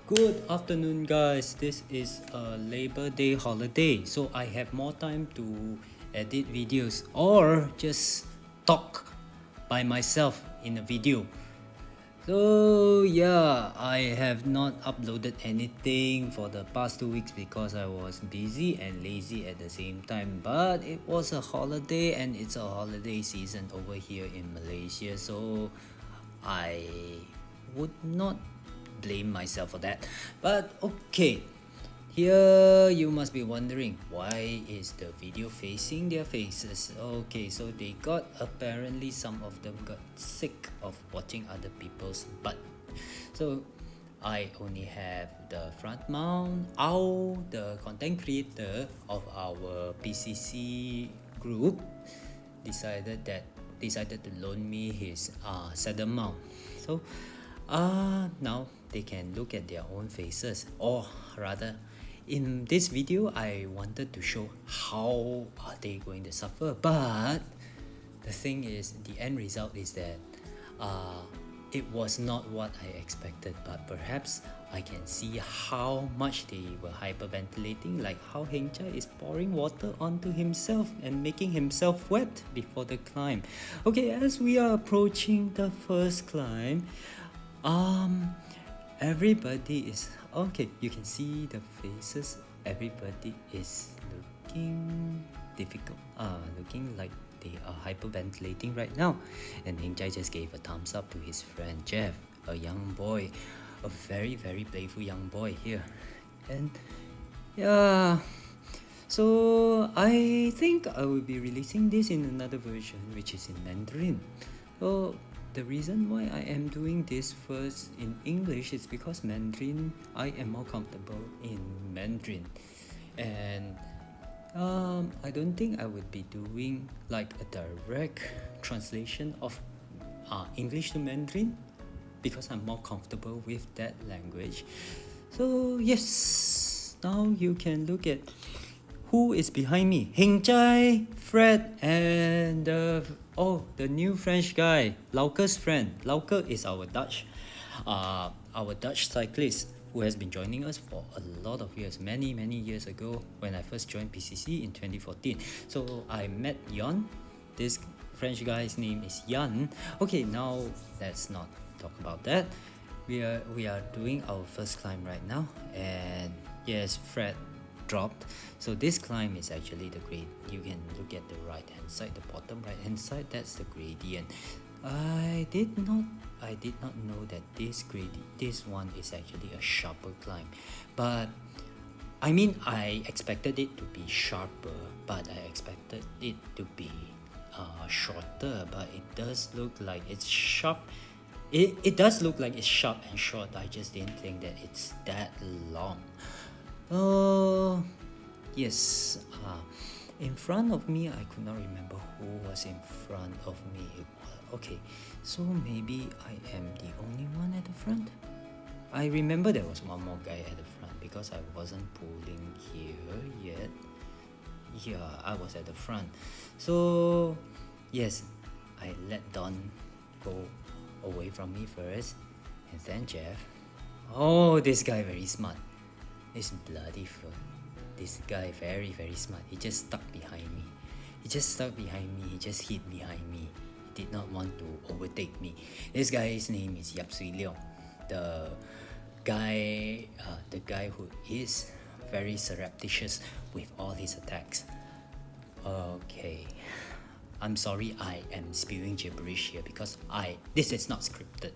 Good afternoon, guys. This is a Labor Day holiday, so I have more time to edit videos or just talk by myself in a video. So, yeah, I have not uploaded anything for the past 2 weeks because I was busy and lazy at the same time. But it was a holiday and it's a holiday season over here in Malaysia, so I would not blame myself for that. But okay, here you must be wondering, why is the video facing their faces? Okay, so they got, apparently some of them got sick of watching other people's butt. So I only have the front mount. Ao, the content creator of our PCC group, decided to loan me his saddle mount. So now they can look at their own faces, or rather, in this video I wanted to show how are they going to suffer. But the thing is, the end result is that it was not what I expected, but perhaps I can see how much they were hyperventilating, like how Heng Chai is pouring water onto himself and making himself wet before the climb. Okay, as we are approaching the first climb, everybody is okay. You can see the faces. Everybody is looking difficult. Looking like they are hyperventilating right now. And Heng Chai just gave a thumbs up to his friend Jeff, a young boy, a very very playful young boy here. And yeah, so I think I will be releasing this in another version, which is in Mandarin. So the reason why I am doing this first in English is because Mandarin, I am more comfortable in Mandarin. And I don't think I would be doing like a direct translation of English to Mandarin, because I'm more comfortable with that language. So yes, now you can look at who is behind me. Heng Chai, Fred, and the new French guy, Lauke's friend. Lauke is our Dutch cyclist who has been joining us for a lot of years, many years ago when I first joined PCC in 2014. So I met Jan. This French guy's name is Jan. Okay, now let's not talk about that. We are doing our first climb right now, and yes, Fred dropped. So this climb is actually the grade. You can look at the right hand side, the bottom right hand side, that's the gradient. I did not know that this one is actually a sharper climb. But I mean, I expected it to be sharper, but I expected it to be shorter. But it does look like it's sharp. It does look like it's sharp and short. I just didn't think that it's that long. Oh, yes. In front of me, I could not remember who was in front of me. Okay, so maybe I am the only one at the front. I remember there was one more guy at the front because I wasn't pulling here yet. Yeah, I was at the front. So, yes, I let Don go away from me first, and then Jeff. Oh, this guy very smart. This bloody fool. This guy very smart. He just stuck behind me. He just hid behind me. He did not want to overtake me. This guy's name is Yap Sui Leong. The guy who is very surreptitious with all his attacks. Okay, I'm sorry I am spewing gibberish here because this is not scripted.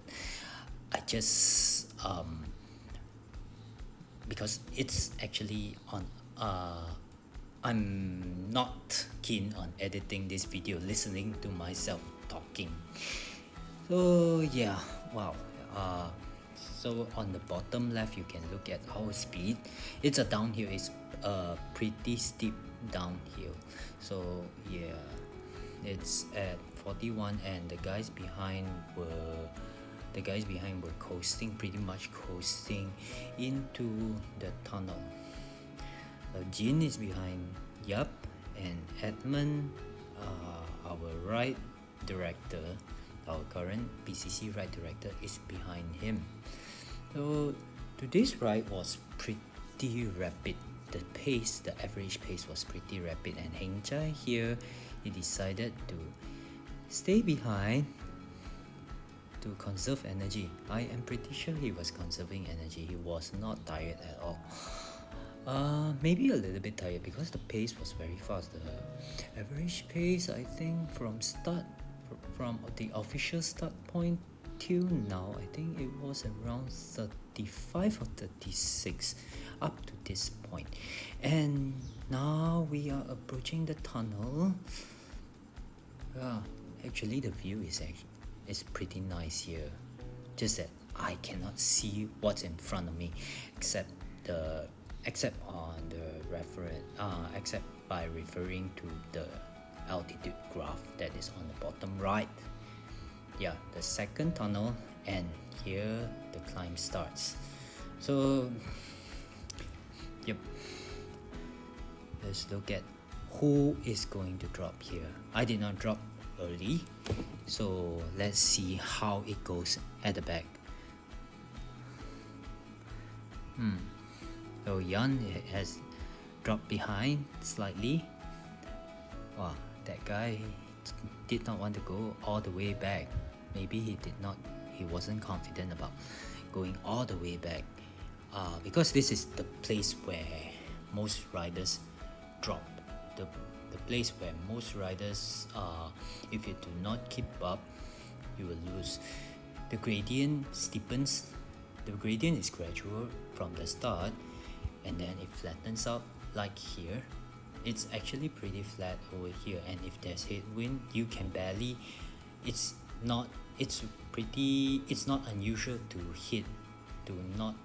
I just because it's actually on I'm not keen on editing this video, listening to myself talking. So yeah, wow. So on the bottom left, you can look at our speed. It's a downhill. It's a pretty steep downhill. So yeah, it's at 41, and the guys behind were pretty much coasting into the tunnel. Jin is behind Yup, and Edmund, our ride director, our current PCC ride director, is behind him. So Today's ride was pretty rapid. The average pace was pretty rapid, and Heng Chai here, he decided to stay behind to conserve energy. I am pretty sure he was conserving energy. He was not tired at all. Maybe a little bit tired because the pace was very fast. The average pace, I think, from the official start point till now, I think it was around 35 or 36 up to this point. And now we are approaching the tunnel. Actually the view is pretty nice here. Just that I cannot see what's in front of me except by referring to the altitude graph that is on the bottom right. Yeah, the second tunnel, and here the climb starts. So yep, let's look at who is going to drop here. I did not drop early, so let's see how it goes at the back. So Yan has dropped behind slightly. Wow, that guy did not want to go all the way back. Maybe he wasn't confident about going all the way back, because this is the place where most riders drop. The place where most riders, if you do not keep up, you will lose. The gradient steepens. The gradient is gradual from the start, and then it flattens out like here. It's actually pretty flat over here, and if there's headwind, you can barely. It's not unusual to not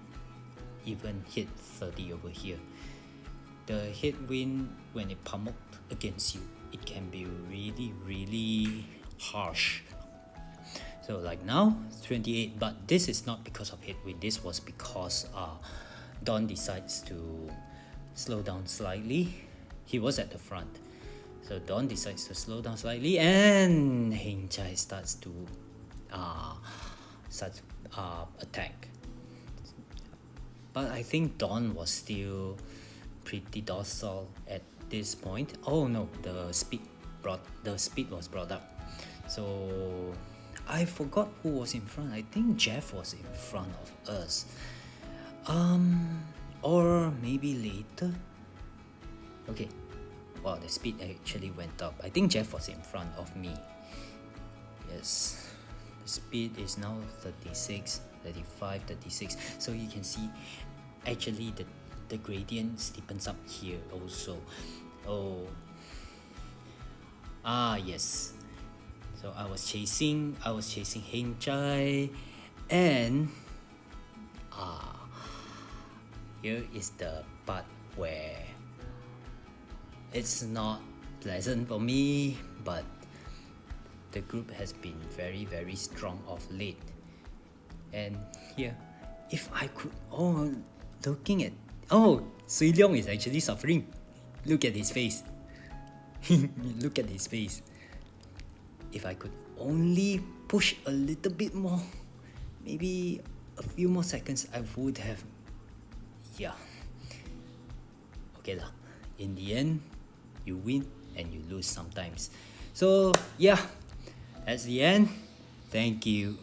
even hit 30 over here. The headwind, when it pummeled against you, it can be really harsh. So like now 28, but this is not because of headwind. This was because Don decides to slow down slightly. He was at the front, so Don decides to slow down slightly, and Heng Chai starts to attack. But I think Don was still pretty docile at this point. Oh no, the speed was brought up. So I forgot who was in front. I think Jeff was in front of us. Or maybe later. Okay. Wow, the speed actually went up. I think Jeff was in front of me. Yes. The speed is now 36, 35, 36. So you can see actually the gradient steepens up here also. Oh. Yes. So I was chasing Heng Chai, and here is the part where it's not pleasant for me, but the group has been very strong of late. And here, if I could, Sui Leong is actually suffering. Look at his face. Look at his face. If I could only push a little bit more, maybe a few more seconds, I would have. Yeah. Okay lah. In the end, you win and you lose sometimes. So yeah, that's the end. Thank you.